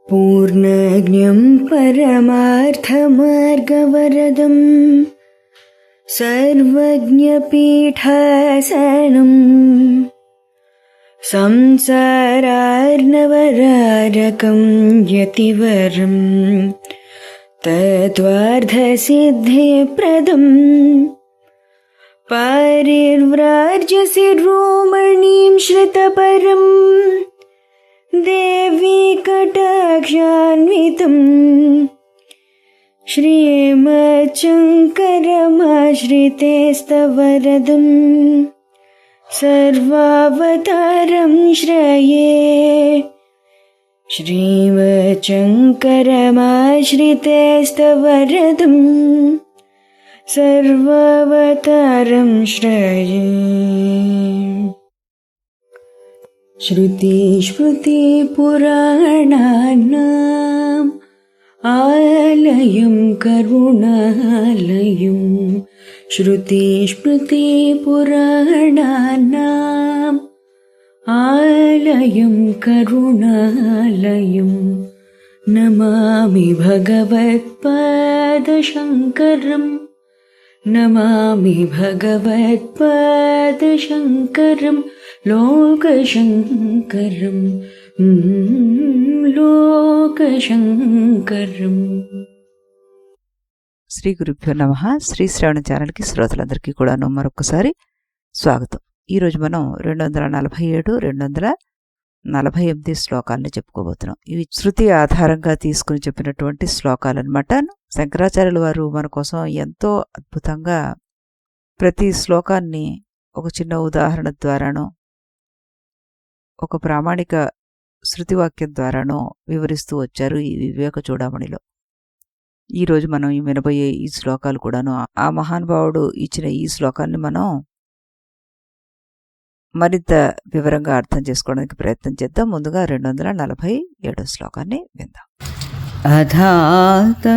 पूर्णज्ञं परमार्थमार्गवरदं सर्वज्ञपीठासनं संसारार्णवरारकं यतिवरं तत्त्वार्थसिद्धिप्रदं पारिव्राज्यशिरोमणिं श्रितपरं देवी कटाक्षान्वितं श्रीमच्शङ्करमाश्रितेस्तवरदं सर्वावतारं श्रये। श्रीमच्शङ्करमाश्रितेस्तवरदं सर्वावतारं श्रये। श्रुतिस्मृतिपुराणानाम् आलयं करुणालयं श्रुतिस्मृतिपुराणानाम् आलयं करुणालयं नमामि भगवत्पादशङ्करं नमामि भगवत्पादशङ्करं लोकशङ्करं లోకశంకరం. శ్రీ గురుభ్యో నమః. శ్రీ శ్రవణ ఛానల్కి శ్రోతలందరికీ కూడాను మరొకసారి స్వాగతం. ఈరోజు మనం 247, 248 శ్లోకాలను చెప్పుకోబోతున్నాం. ఇవి శృతి ఆధారంగా తీసుకుని చెప్పినటువంటి శ్లోకాలన్నమాట. శంకరాచార్యుల వారు మన కోసం ఎంతో అద్భుతంగా ప్రతి శ్లోకాన్ని ఒక చిన్న ఉదాహరణ ద్వారానో ఒక ప్రామాణిక శృతివాక్యం ద్వారానో వివరిస్తూ వచ్చారు ఈ వివేక చూడామణిలో. ఈరోజు మనం వినబోయే ఈ శ్లోకాలు కూడాను ఆ మహానుభావుడు ఇచ్చిన ఈ శ్లోకాన్ని మనం మరింత వివరంగా అర్థం చేసుకోవడానికి ప్రయత్నం చేద్దాం. ముందుగా 247 శ్లోకాన్ని విందాం. అథాతాదేశ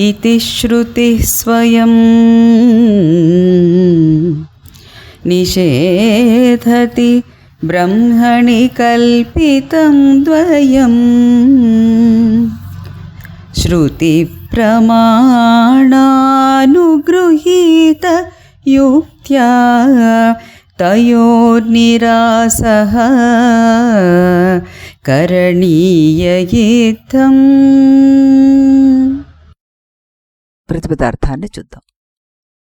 ఇతి శ్రుతి స్వయం నిషేధతి బ్రహ్మణి కల్పితం ద్వయం శ్రుతి ప్రమాణానుగృహీత యుక్త్యా తయోర్నిరాసః కరణీయయిత్తం. ప్రతిపదార్థాన్ని చూద్దాం.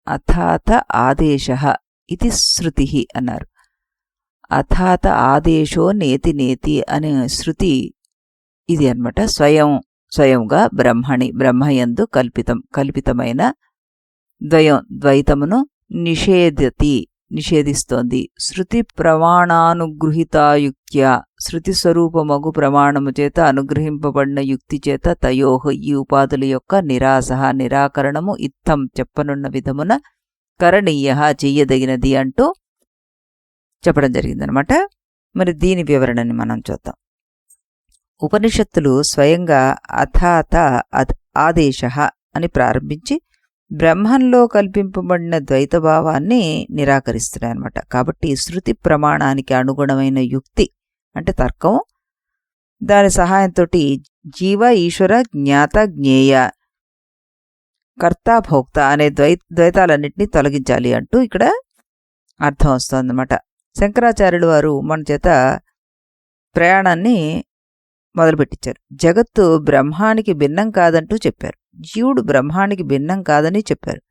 అథాత ఆదేశః ఇది శృతి అన్నారు. అథాత ఆదేశో నేతి నేతి అనే శృతి ఇది అన్నమాట. స్వయంగా బ్రహ్మయందు కల్పితమైన ద్వైతమును నిషేధిస్తోంది. శృతి ప్రమాణానుగృహీతాయుక్త్యా శృతి స్వరూపమగు ప్రమాణము చేత అనుగ్రహింపబడిన యుక్తి చేత తయోః ఈ ఉపాధుల యొక్క నిరాకరణము ఇత్తం చెప్పనున్న విధమున కరణీయః చెయ్యదగినది అంటూ చెప్పడం జరిగిందనమాట. మరి దీని వివరణని మనం చూద్దాం. ఉపనిషత్తులు స్వయంగా అథాత ఆదేశః అని ప్రారంభించి బ్రహ్మంలో కల్పింపబడిన ద్వైతభావాన్ని నిరాకరిస్తున్నాయన్నమాట. కాబట్టి శృతి ప్రమాణానికి అనుగుణమైన యుక్తి అంటే తర్కం, దాని సహాయంతో జీవ ఈశ్వర జ్ఞాత జ్ఞేయ కర్త భోక్త అనే ద్వైతాలన్నింటినీ తొలగించాలి అంటూ ఇక్కడ అర్థం వస్తుందన్నమాట. శంకరాచార్యులు వారు మన చేత ప్రయాణాన్ని మొదలుపెట్టించారు. జగత్తు బ్రహ్మానికి భిన్నం కాదంటూ చెప్పారు. జీవుడు బ్రహ్మానికి భిన్నం కాదని చెప్పారు.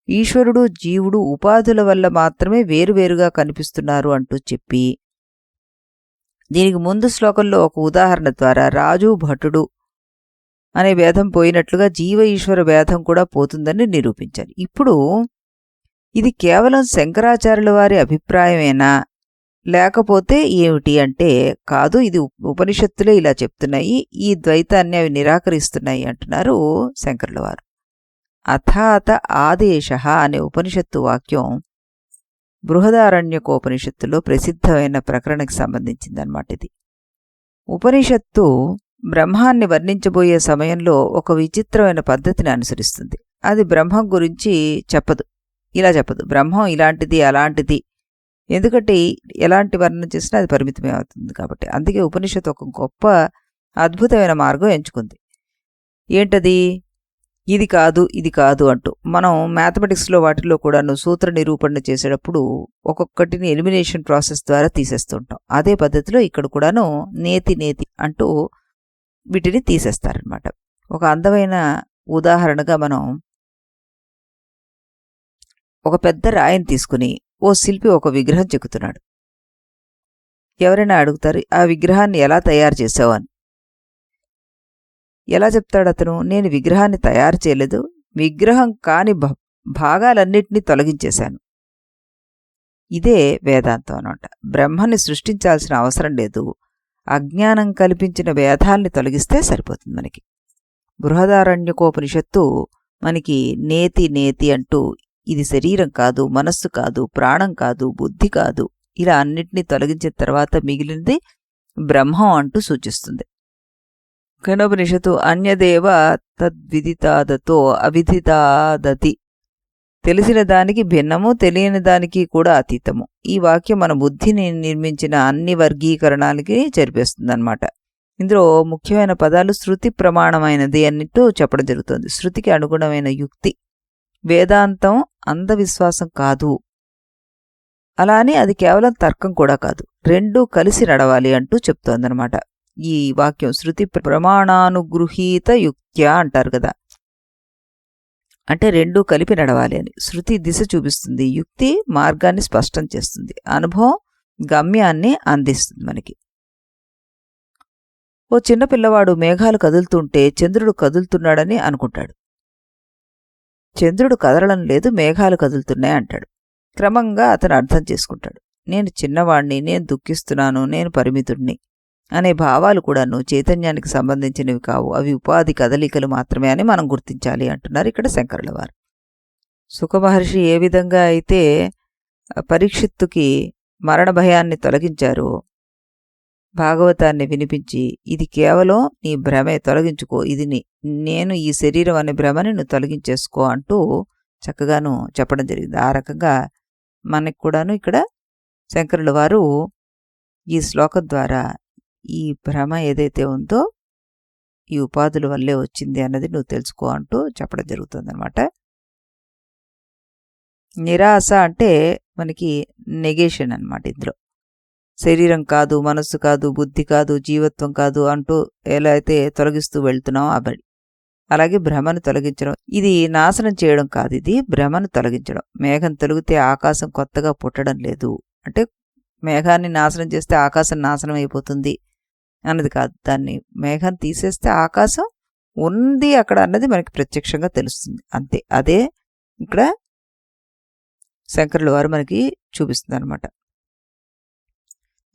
ఈశ్వరుడు జీవుడు ఉపాధుల వల్ల మాత్రమే వేరువేరుగా కనిపిస్తున్నారు అంటూ చెప్పి దీనికి ముందు శ్లోకంలో ఒక ఉదాహరణ ద్వారా రాజు భటుడు అనే భేదం పోయినట్లుగా జీవ ఈశ్వర భేదం కూడా పోతుందని నిరూపించారు. ఇప్పుడు ఇది కేవలం శంకరాచార్యుల వారి అభిప్రాయమేనా లేకపోతే ఏమిటి అంటే కాదు, ఇది ఉపనిషత్తులే ఇలా చెప్తున్నాయి, ఈ ద్వైతాన్ని అవి నిరాకరిస్తున్నాయి అంటున్నారు శంకరుల వారు. అథాత ఆదేశః అనే ఉపనిషత్తు వాక్యం బృహదారణ్యకోపనిషత్తులో ప్రసిద్ధమైన ప్రకరణకి సంబంధించిందన్నమాట. ఇది ఉపనిషత్తు బ్రహ్మాన్ని వర్ణించబోయే సమయంలో ఒక విచిత్రమైన పద్ధతిని అనుసరిస్తుంది. అది బ్రహ్మం గురించి చెప్పదు, ఇలా చెప్పదు బ్రహ్మం ఇలాంటిది అలాంటిది, ఎందుకంటే ఎలాంటి వర్ణన చేసినా అది పరిమితమే అవుతుంది కాబట్టి. అందుకే ఉపనిషత్తు ఒక గొప్ప అద్భుతమైన మార్గం ఎంచుకుంది. ఏంటది? ఇది కాదు ఇది కాదు అంటూ. మనం మ్యాథమెటిక్స్లో వాటిల్లో కూడాను సూత్ర నిరూపణ చేసేటప్పుడు ఒక్కొక్కటిని ఎలిమినేషన్ ప్రాసెస్ ద్వారా తీసేస్తుంటాం. అదే పద్ధతిలో ఇక్కడ కూడాను నేతి నేతి అంటూ వీటిని తీసేస్తారనమాట. ఒక అందమైన ఉదాహరణగా మనం ఒక పెద్ద రాయిని తీసుకుని ఓ శిల్పి ఒక విగ్రహం చెక్కుతున్నాడు. ఎవరైనా అడుగుతారు, ఆ విగ్రహాన్ని ఎలా తయారు చేసావు అని. ఎలా చెప్తాడు అతను? నేను విగ్రహాన్ని తయారు చేయలేదు, విగ్రహం కాని భాగాలన్నిటినీ తొలగించేశాను. ఇదే వేదాంతం అన్నమాట. బ్రహ్మని సృష్టించాల్సిన అవసరం లేదు, అజ్ఞానం కల్పించిన వేదాల్ని తొలగిస్తే సరిపోతుంది మనకి. బృహదారణ్యకోపనిషత్తు మనకి నేతి నేతి అంటూ ఇది శరీరం కాదు, మనస్సు కాదు, ప్రాణం కాదు, బుద్ధి కాదు, ఇలా అన్నిటినీ తొలగించిన తర్వాత మిగిలినది బ్రహ్మం అంటూ సూచిస్తుంది. కఠోపనిషత్తు అన్యదేవ తద్విదితాదతో అవిదితాదతి, తెలిసిన దానికి భిన్నము, తెలియని దానికి కూడా అతీతము. ఈ వాక్యం మన బుద్ధిని నిర్మించిన అన్ని వర్గీకరణాలకి జరిపేస్తుందన్నమాట. ఇందులో ముఖ్యమైన పదాలు శృతి ప్రమాణమైనది అన్నట్టు చెప్పడం జరుగుతుంది. శృతికి అనుగుణమైన యుక్తి. వేదాంతం అంధవిశ్వాసం కాదు, అలా అని అది కేవలం తర్కం కూడా కాదు, రెండూ కలిసి నడవాలి అంటూ చెప్తోందనమాట ఈ వాక్యం. శృతి ప్రమాణానుగృహీత యుక్త్యా అంటారు కదా, అంటే రెండూ కలిపి నడవాలి అని. శృతి దిశ చూపిస్తుంది, యుక్తి మార్గాన్ని స్పష్టం చేస్తుంది, అనుభవం గమ్యాన్ని అందిస్తుంది మనకి. ఓ చిన్న పిల్లవాడు మేఘాలు కదులుతుంటే చంద్రుడు కదులుతున్నాడని అనుకుంటాడు. చంద్రుడు కదలడం లేదు, మేఘాలు కదులుతున్నాయి అంటాడు. క్రమంగా అతను అర్థం చేసుకుంటాడు, నేను చిన్నవాణ్ణి, నేను దుఃఖిస్తున్నాను, నేను పరిమితుడిని అనే భావాలు కూడాను చైతన్యానికి సంబంధించినవి కావు, అవి ఉపాధి కదలికలు మాత్రమే అని మనం గుర్తించాలి అంటున్నారు ఇక్కడ శంకరుల వారు. సుఖమహర్షి ఏ విధంగా అయితే పరీక్షిత్తుకి మరణ భయాన్ని తొలగించారో భాగవతాన్ని వినిపించి, ఇది కేవలం నీ భ్రమే, తొలగించుకో, ఇది నేను ఈ శరీరం అనే భ్రమని నువ్వు తొలగించేసుకో అంటూ చక్కగాను చెప్పడం జరిగింది. ఆ రకంగా మనకు కూడాను ఇక్కడ శంకరుల వారు ఈ శ్లోకం ద్వారా ఈ భ్రమ ఏదైతే ఉందో ఈ ఉపాధుల వల్లే వచ్చింది అన్నది నువ్వు తెలుసుకో అంటూ చెప్పడం జరుగుతుందన్నమాట. నిరాశ అంటే మనకి నెగేషన్ అన్నమాట. ఇందులో శరీరం కాదు, మనస్సు కాదు, బుద్ధి కాదు, జీవత్వం కాదు అంటూ ఎలా అయితే తొలగిస్తూ వెళ్తున్నామో అబడి, అలాగే భ్రమను తొలగించడం, ఇది నాశనం చేయడం కాదు, ఇది భ్రమను తొలగించడం. మేఘం తొలగితే ఆకాశం కొత్తగా పుట్టడం లేదు, అంటే మేఘాన్ని నాశనం చేస్తే ఆకాశం నాశనం అయిపోతుంది అన్నది కాదు. దాన్ని మేఘం తీసేస్తే ఆకాశం ఉంది అక్కడ అన్నది మనకి ప్రత్యక్షంగా తెలుస్తుంది, అంతే. అదే ఇక్కడ శంకరుల వారు మనకి చూపిస్తుంది అనమాట.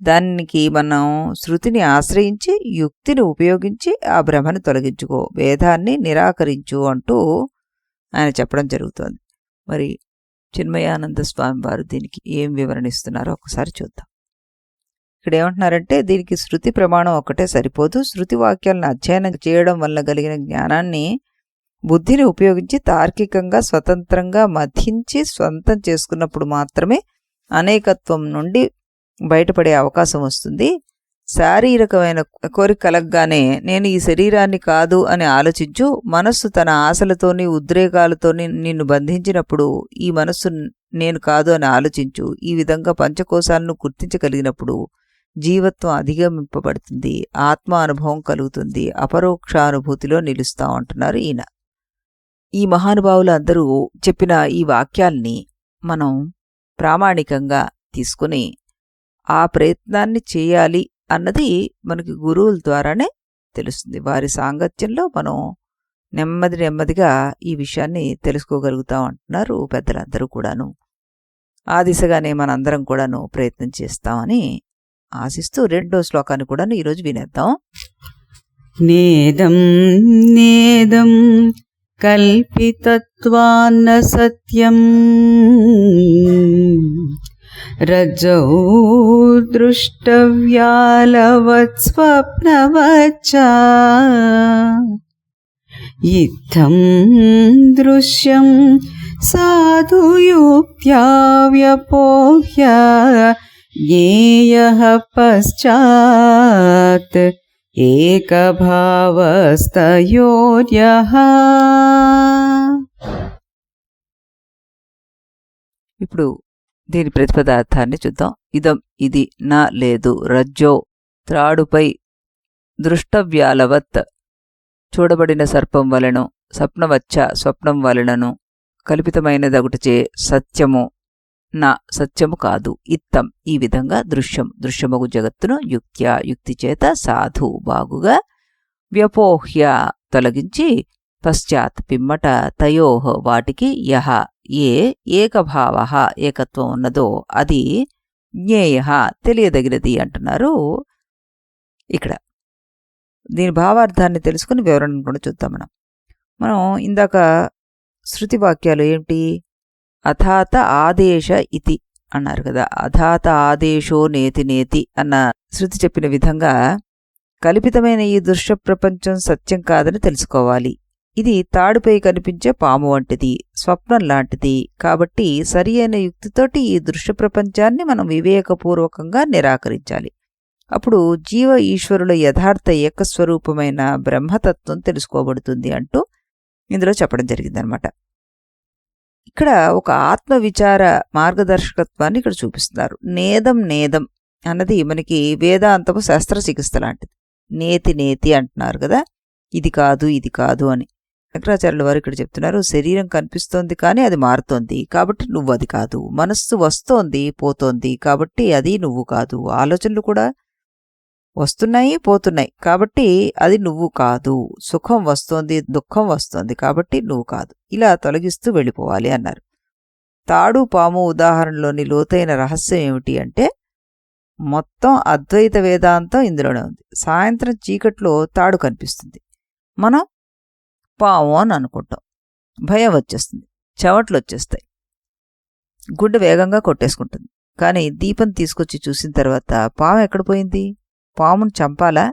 దానికి మనం శృతిని ఆశ్రయించి యుక్తిని ఉపయోగించి ఆ భ్రమను తొలగించుకో, వేదాన్ని నిరాకరించు అంటూ ఆయన చెప్పడం జరుగుతోంది. మరి చిన్మయానంద స్వామి వారు దీనికి ఏం వివరణిస్తున్నారో ఒకసారి చూద్దాం. ఇక్కడ ఏమంటున్నారంటే, దీనికి శృతి ప్రమాణం ఒక్కటే సరిపోదు, శృతి వాక్యాలను అధ్యయనం చేయడం వల్ల కలిగిన జ్ఞానాన్ని బుద్ధిని ఉపయోగించి తార్కికంగా స్వతంత్రంగా మథించి స్వంతం చేసుకున్నప్పుడు మాత్రమే అనేకత్వం నుండి బయటపడే అవకాశం వస్తుంది. శారీరకమైన కోరిక కలగగానే నేను ఈ శరీరాన్ని కాదు అని ఆలోచించు, మనస్సు తన ఆశలతోని ఉద్రేకాలతోని నిన్ను బంధించినప్పుడు ఈ మనస్సు నేను కాదు అని ఆలోచించు. ఈ విధంగా పంచకోశాలను గుర్తించగలిగినప్పుడు జీవత్వం అధిగమింపబడుతుంది, ఆత్మ అనుభవం కలుగుతుంది, అపరోక్షానుభూతిలో నిలుస్తాం అంటున్నారు ఈయన. ఈ మహానుభావులు అందరూ చెప్పిన ఈ వాక్యాల్ని మనం ప్రామాణికంగా తీసుకుని ఆ ప్రయత్నాన్ని చేయాలి అన్నది మనకి గురువుల ద్వారానే తెలుస్తుంది. వారి సాంగత్యంలో మనం నెమ్మది నెమ్మదిగా ఈ విషయాన్ని తెలుసుకోగలుగుతాం అంటున్నారు పెద్దలందరూ కూడాను. ఆ దిశగానే మనందరం కూడాను ప్రయత్నం చేస్తామని ఆశిస్తూ రెండో శ్లోకాన్ని కూడాను ఈరోజు వినేద్దాం. నేదం నేదం కల్పితత్వాన్న సత్యం రజ్జౌ దృష్టవ్యాలవత్ స్వప్నవచ్చ ఇత్థం దృశ్యం సాధుయుక్త్యా వ్యపోహ్య జ్ఞేయః పశ్చాత్ ఏకభావస్తయోర్యః. ఇప్పుడు దీని ప్రతిపదార్థాన్ని చూద్దాం. ఇదం ఇది నా లేదు రజ్జో త్రాడుపై దృష్టవ్యాలవత్ చూడబడిన సర్పం వలెను స్వప్నవచ్చ స్వప్నం వలనను కల్పితమైనదగుటచే సత్యము నా సత్యము కాదు. ఇత్తం ఈ విధంగా దృశ్యమగు జగత్తును యుక్త్యా యుక్తి చేత సాధు బాగుగా వ్యపోహ్య తొలగించి పశ్చాత్ పిమ్మట తయోః వాటికి యహ ఏ ఏకభావ ఏకత్వం ఉన్నదో అది జ్ఞేయ తెలియదగినది అంటున్నారు. ఇక్కడ దీని భావార్థాన్ని తెలుసుకుని వివరణ కూడా చూద్దాం. మనం ఇందాక శృతి వాక్యాలు ఏమిటి? అథాత ఆదేశ ఇతి అన్నారు కదా. అథాత ఆదేశో నేతి నేతి అన్న శృతి చెప్పిన విధంగా కల్పితమైన ఈ దృశ్య ప్రపంచం సత్యం కాదని తెలుసుకోవాలి. ఇది తాడుపై కనిపించే పాము వంటిది, స్వప్నం లాంటిది. కాబట్టి సరి అయిన యుక్తితోటి ఈ దృశ్య ప్రపంచాన్ని మనం వివేకపూర్వకంగా నిరాకరించాలి. అప్పుడు జీవ ఈశ్వరుల యథార్థ ఏకస్వరూపమైన బ్రహ్మతత్వం తెలుసుకోబడుతుంది అంటూ ఇందులో చెప్పడం జరిగిందనమాట. ఇక్కడ ఒక ఆత్మవిచార మార్గదర్శకత్వాన్ని ఇక్కడ చూపిస్తున్నారు. నేదం నేదం అన్నది మనకి వేదాంతపు శస్త్రచికిత్స లాంటిది. నేతి నేతి అంటున్నారు కదా, ఇది కాదు ఇది కాదు అని. శంకరాచార్యుల వారు ఇక్కడ చెప్తున్నారు, శరీరం కనిపిస్తోంది కానీ అది మారుతోంది కాబట్టి నువ్వు అది కాదు. మనస్సు వస్తోంది పోతోంది కాబట్టి అది నువ్వు కాదు. ఆలోచనలు కూడా వస్తున్నాయి పోతున్నాయి కాబట్టి అది నువ్వు కాదు. సుఖం వస్తోంది దుఃఖం వస్తోంది కాబట్టి నువ్వు కాదు. ఇలా తొలగిస్తూ వెళ్ళిపోవాలి అన్నారు. తాడు పాము ఉదాహరణలోని లోతైన రహస్యం ఏమిటి అంటే మొత్తం అద్వైత వేదాంతం ఇందులోనే ఉంది. సాయంత్రం చీకట్లో తాడు కనిపిస్తుంది, మనం పాము అని అనుకుంటాం. భయం వచ్చేస్తుంది, చెమట్లు వచ్చేస్తాయి, గుండె వేగంగా కొట్టేసుకుంటుంది. కానీ దీపం తీసుకొచ్చి చూసిన తర్వాత పాము ఎక్కడ పోయింది? పామును చంపాలా?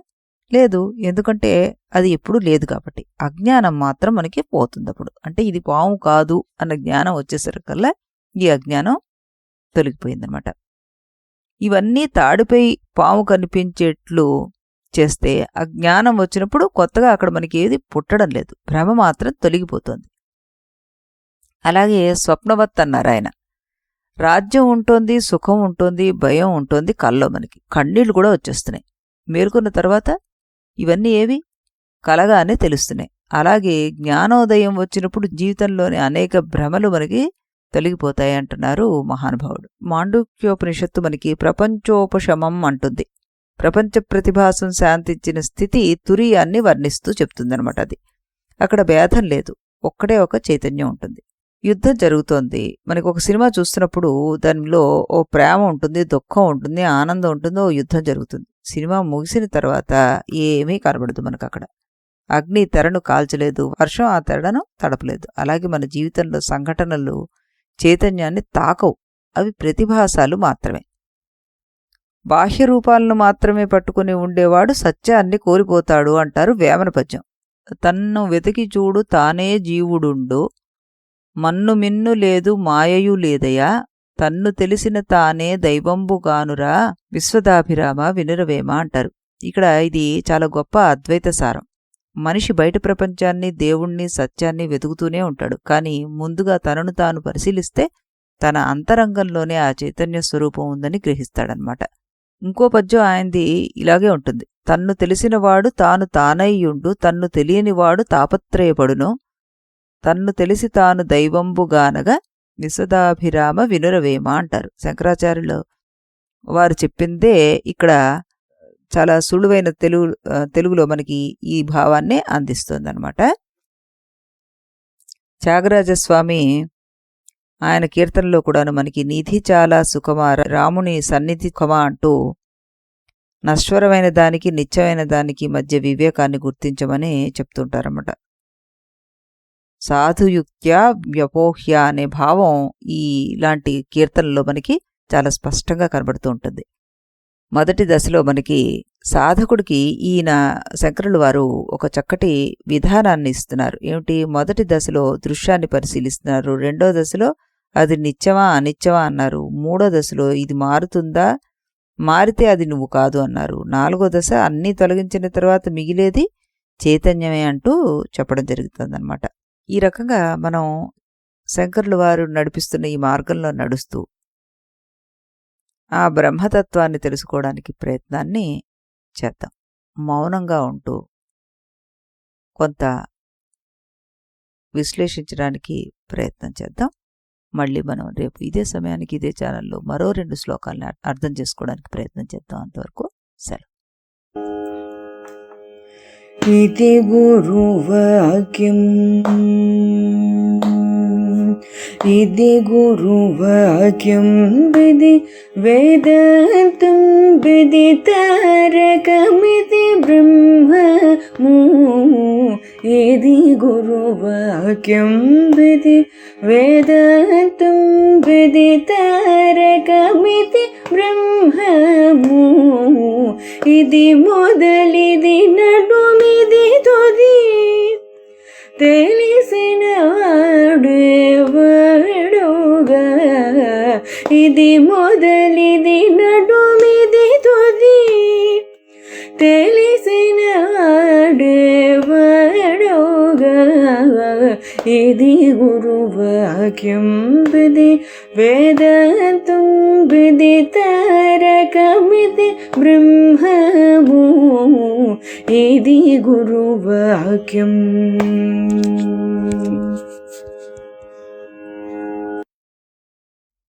లేదు, ఎందుకంటే అది ఎప్పుడూ లేదు కాబట్టి. అజ్ఞానం మాత్రం మనకి పోతుంది అప్పుడు. అంటే ఇది పాము కాదు అన్న జ్ఞానం వచ్చేసరికల్లా ఈ అజ్ఞానం తొలగిపోయిందనమాట. ఇవన్నీ తాడుపై పాము కనిపించేట్లు చేస్తే అజ్ఞానం వచ్చినప్పుడు కొత్తగా అక్కడ మనకి ఏది పుట్టడం లేదు, భ్రమ మాత్రం తొలగిపోతుంది. అలాగే స్వప్నవత్ అన్నారు ఆయన. రాజ్యం ఉంటుంది, సుఖం ఉంటుంది, భయం ఉంటుంది, కల్లో మనకి కన్నీళ్లు కూడా వచ్చేస్తున్నాయి. మేల్కొన్న తర్వాత ఇవన్నీ ఏవి కలగానే తెలుస్తున్నాయి. అలాగే జ్ఞానోదయం వచ్చినప్పుడు జీవితంలోని అనేక భ్రమలు మనకి తొలగిపోతాయి అంటున్నారు మహానుభావుడు. మాండూక్యోపనిషత్తు మనకి ప్రపంచోపశమం అంటుంది. ప్రపంచ ప్రతిభాసం శాంతించిన స్థితి తురియాన్ని వర్ణిస్తూ చెప్తుందనమాట. అది అక్కడ భేదం లేదు, ఒక్కడే ఒక చైతన్యం ఉంటుంది. యుద్ధం జరుగుతోంది, మనకి ఒక సినిమా చూస్తున్నప్పుడు దానిలో ఓ ప్రేమ ఉంటుంది, దుఃఖం ఉంటుంది, ఆనందం ఉంటుంది, ఓ యుద్ధం జరుగుతుంది. సినిమా ముగిసిన తర్వాత ఏమీ కనబడదు మనకు అక్కడ. అగ్ని తెరను కాల్చలేదు, వర్షం ఆ తెరను తడపలేదు. అలాగే మన జీవితంలో సంఘటనలు చైతన్యాన్ని తాకవు, అవి ప్రతిభాసాలు మాత్రమే. బాహ్య రూపాలను మాత్రమే పట్టుకుని ఉండేవాడు సత్యాన్ని కోల్పోతాడు అంటారు వేమన పద్యం. తన్ను వెతికి చూడు తానే జీవుడుండు, మన్ను మిన్ను లేదు మాయయు లేదయా, తన్ను తెలిసిన తానే దైవంబుగానురా, విశ్వదాభిరామ వినురవేమ అంటారు. ఇక్కడ ఇది చాలా గొప్ప అద్వైత సారం. మనిషి బయట ప్రపంచాన్ని, దేవుణ్ణి, సత్యాన్ని వెతుకుతూనే ఉంటాడు. కానీ ముందుగా తనను తాను పరిశీలిస్తే తన అంతరంగంలోనే ఆ చైతన్య స్వరూపం ఉందని గ్రహిస్తాడనమాట. ఇంకో పద్యం ఆయనది ఇలాగే ఉంటుంది. తన్ను తెలిసినవాడు తాను తానయ్యుండు, తన్ను తెలియనివాడు తాపత్రయపడును, తన్ను తెలిసి తాను దైవంబుగానగా విశదాభిరామ వినురవేమ అంటారు. శంకరాచార్యులు వారు చెప్పిందే ఇక్కడ చాలా సులువైన తెలుగులో మనకి ఈ భావాన్ని అందిస్తుందన్నమాట. త్యాగరాజస్వామి ఆయన కీర్తనలో కూడాను మనకి నిధి చాలా సుఖమా, రాముని సన్నిధి సుఖమా అంటూ నశ్వరమైన దానికి నిత్యమైన దానికి మధ్య వివేకాన్ని గుర్తించమని చెప్తుంటారన్నమాట. సాధుయుక్త్యా వ్యపోహ్య అనే భావం ఇలాంటి కీర్తనలో మనకి చాలా స్పష్టంగా కనబడుతూ ఉంటుంది. మొదటి దశలో మనకి సాధకుడికి ఈయన శంకరులు వారు ఒక చక్కటి విధానాన్ని ఇస్తున్నారు. ఏమిటి? మొదటి దశలో దృశ్యాన్ని పరిశీలిస్తున్నారు, రెండో దశలో అది నిత్యమా అనిత్యమా అన్నారు, మూడో దశలో ఇది మారుతుందా మారితే అది నువ్వు కాదు అన్నారు. 4వ దశ అన్నీ తొలగించిన తర్వాత మిగిలేది చైతన్యమే అంటూ చెప్పడం జరుగుతుందన్నమాట. ఈ రకంగా మనం శంకరులు వారు నడిపిస్తున్న ఈ మార్గంలో నడుస్తూ ఆ బ్రహ్మతత్వాన్ని తెలుసుకోవడానికి ప్రయత్నాన్ని చేద్దాం. మౌనంగా ఉంటూ కొంత విశ్లేషించడానికి ప్రయత్నం చేద్దాం. మళ్ళీ మనం రేపు ఇదే సమయానికి ఇదే ఛానల్లో మరో 2 శ్లోకాలను అర్థం చేసుకోవడానికి ప్రయత్నం చేద్దాం. అంతవరకు సెలవు. इति गुरुवाक्यम् इति गुरुवाक्यं विधि वेदान्तं विदितारकमिति ब्रह्ममु इति गुरुवाक्यं विधि वेदान्तं विदितारकमिति ब्रह्ममु इति मोदलिदि नडुमिदि तुदि తెలిసిన వాడేవాడుగా ఇది మొదలిది నడుమిది తుది తెలిసిన వాడేవాడుగా ఇది గురువాక్యం విధి వేదాంతం విదితారకమితి బ్రహ్మము ఇది గురువాక్యం.